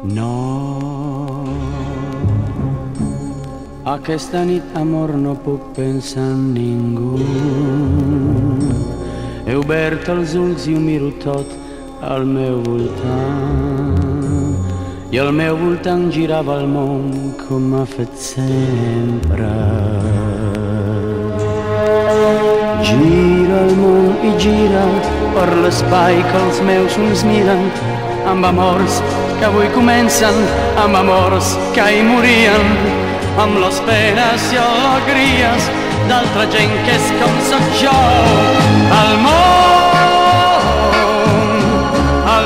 No, aquesta nit, amor, no puc pensar en ningú. He obert els ulls i ho miro tot al meu voltant, i al meu voltant girava el món com ha fet sempre. Gira el món i gira per l'espai que els meus ulls miren, amb amors que avui comencen, amb amors que ahir morien, amb les penes i alegries d'altra gent que és com sóc jo. El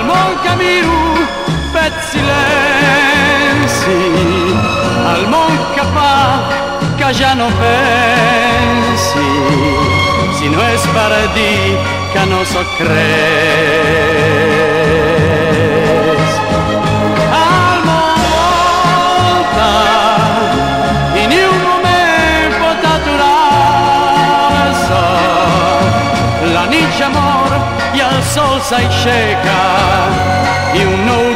món que miro fet silenci, el món que fa que ja no pensi, si no és per dir que no sóc res. El món volta i ni un moment pot aturar-se. La nit ja mor i el sol s'aixeca i un nou